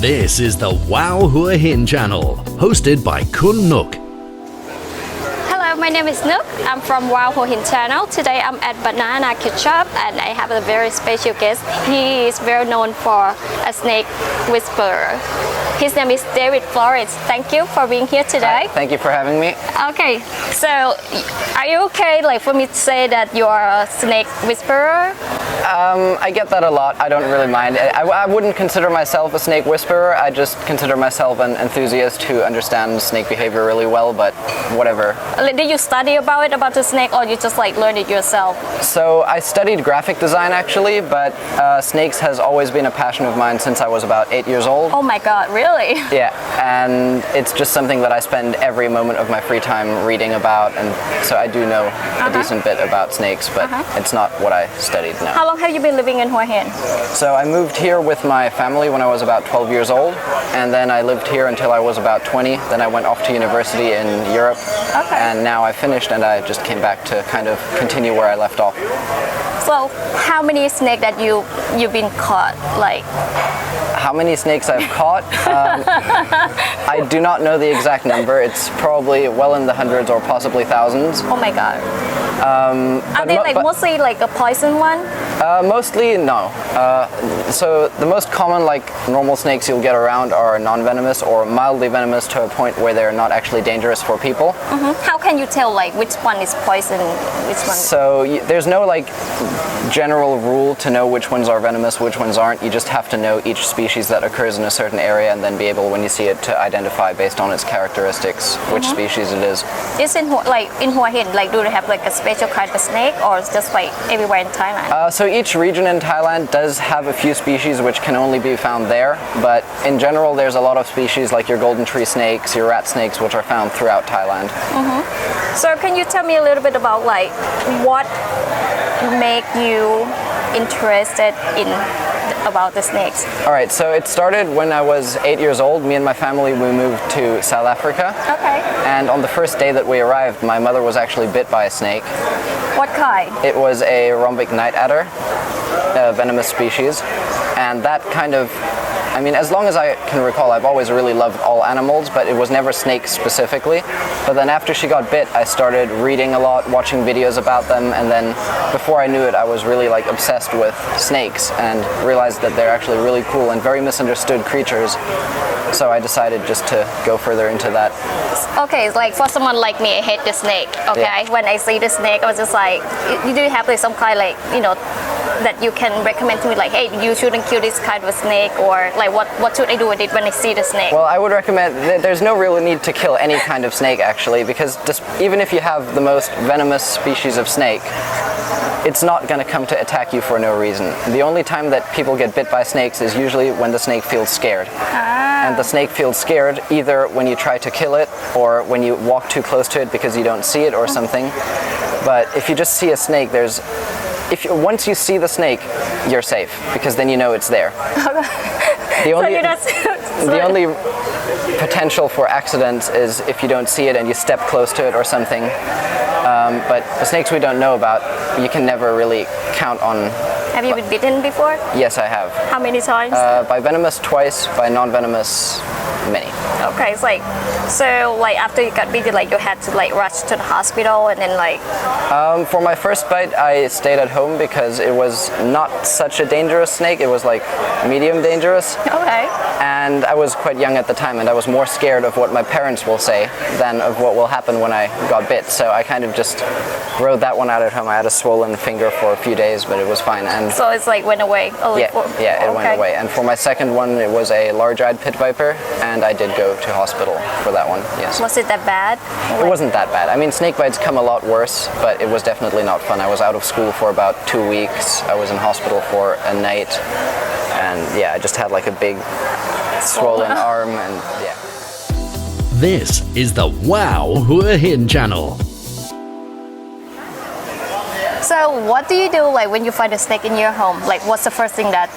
This is the Wow Hua Hin channel, hosted by Kun Nook. Hello, my name is Nook. I'm from Wow Hua Hin channel. Today I'm at Banana Ketchup and I have a very special guest. He is well known for a snake whisperer. His name is David Frohlich. Thank you for being here today. Hi, thank you for having me. Okay, so are you okay for me to say that you are a snake whisperer? I get that a lot. I don't really mind. I wouldn't consider myself a snake whisperer. I just consider myself an enthusiast who understands snake behavior really well, but whatever. Did you study about the snake, or you just learned it yourself? So I studied graphic design actually, but snakes has always been a passion of mine since I was about 8 years old. Oh my god, really? Yeah, and it's just something that I spend every moment of my free time reading about, and so I do know a decent bit about snakes, but it's not what I studied, no. How long have you been living in Hua Hin? So I moved here with my family when I was about 12 years old, and then I lived here until I was about 20. Then I went off to university in Europe, and now I finished and I just came back to kind of continue where I left off. So how many snakes that you've been caught? How many snakes I've caught? I do not know the exact number. It's probably well in the hundreds or possibly thousands. Oh my god. Are they mostly a poison one? Mostly no. So the most common normal snakes you'll get around are non-venomous or mildly venomous to a point where they're not actually dangerous for people. How can you tell which one is poison, which one? So there's no general rule to know which ones are venomous, which ones aren't. You just have to know each species that occurs in a certain area and then be able, when you see it, to identify based on its characteristics which species it is. Is in Hua Hin, do they have a special kind of snake, or it's just everywhere in Thailand? So each region in Thailand does have a few species which can only be found there, but in general there's a lot of species like your golden tree snakes, your rat snakes, which are found throughout Thailand. So can you tell me a little bit about what make you interested in about the snakes? Alright, so it started when I was 8 years old. Me and my family, we moved to South Africa. Okay. And on the first day that we arrived, my mother was actually bit by a snake. What kind? It was a rhombic night adder, a venomous species. And that kind of, as long as I can recall, I've always really loved all animals, but it was never snakes specifically. But then after she got bit, I started reading a lot, watching videos about them, and then before I knew it, I was really obsessed with snakes and realized that they're actually really cool and very misunderstood creatures. So I decided just to go further into that. Okay, it's for someone like me, I hate the snake. Okay, yeah. When I see the snake, I was just you do have some kind that you can recommend to me, hey, you shouldn't kill this kind of snake, or what should I do with it when I see the snake? Well, I would recommend, there's no real need to kill any kind of snake actually, because even if you have the most venomous species of snake, it's not going to come to attack you for no reason. The only time that people get bit by snakes is usually when the snake feels scared. And the snake feels scared either when you try to kill it or when you walk too close to it because you don't see it or something. But if you just see a snake, once you see the snake, you're safe, because then you know it's there. The only potential for accidents is if you don't see it and you step close to it or something. But the snakes we don't know about, you can never really count on. Have you been bitten before? Yes, I have. How many times? By venomous twice, by non-venomous many. Okay, it's so after you got bitten, you had to rush to the hospital, and then for my first bite, I stayed at home because it was not such a dangerous snake. It was medium dangerous. Okay. And I was quite young at the time, and I was more scared of what my parents will say than of what will happen when I got bit. So I kind of just rode that one out at home. I had a swollen finger for a few days, but it was fine. And so it's went away. It went away. And for my second one, it was a large-eyed pit viper, and I did go to hospital for that one. Yes. Was it that bad? It wasn't that bad. Snake bites come a lot worse, but it was definitely not fun. I was out of school for about 2 weeks. I was in hospital for a night, and I just had a big swollen arm, and yeah. This is the Wow Hua Hin channel. So what do you do when you find a snake in your home? What's the first thing that?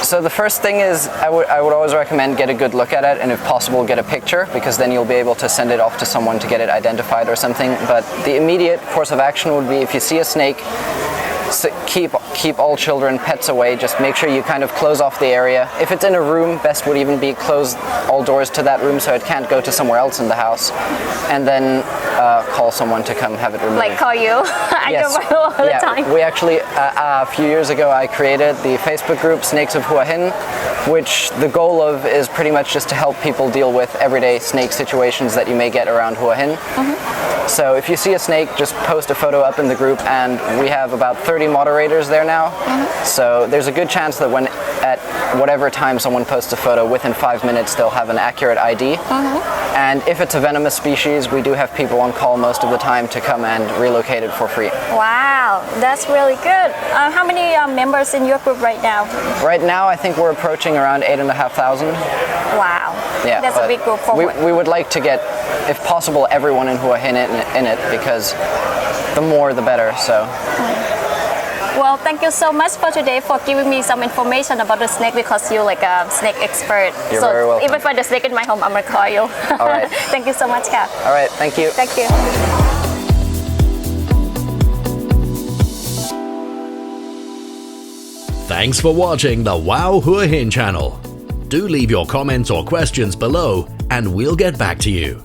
So the first thing is I would always recommend get a good look at it, and if possible get a picture, because then you'll be able to send it off to someone to get it identified or something. But the immediate course of action would be, if you see a snake, keep all children, pets away. Just make sure you kind of close off the area. If it's in a room, best would even be close all doors to that room so it can't go to somewhere else in the house, and then call someone to come have it removed. Like call you? I Yes. go by all the Yeah, time. we actually, a few years ago, I created the Facebook group Snakes of Hua Hin, which the goal of is pretty much just to help people deal with everyday snake situations that you may get around Hua Hin. So if you see a snake, just post a photo up in the group, and we have about 30 moderators there now. So there's a good chance that when at whatever time someone posts a photo, within 5 minutes they'll have an accurate ID. And if it's a venomous species, we do have people on call most of the time to come and relocate it for free. Wow, that's really good. How many members in your group right now? Right now, I think we're approaching around 8,500. Wow, Yeah, that's a but big group forward. we would like to get, if possible, everyone in Hua Hin in it, because the more the better. So. Well, thank you so much for today for giving me some information about the snake, because you're like a snake expert. You're so very welcome. if I find a snake in my home, I'm gonna call you. All right. Thank you so much, Ka. All right, thank you. Thank you. Thanks for watching the Wow Hua Hin channel. Do leave your comments or questions below and we'll get back to you.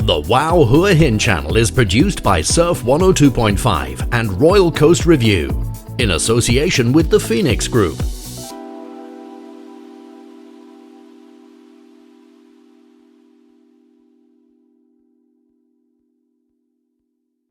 The Wow Hua Hin channel is produced by Surf 102.5 and Royal Coast Review in association with the Phoenix Group.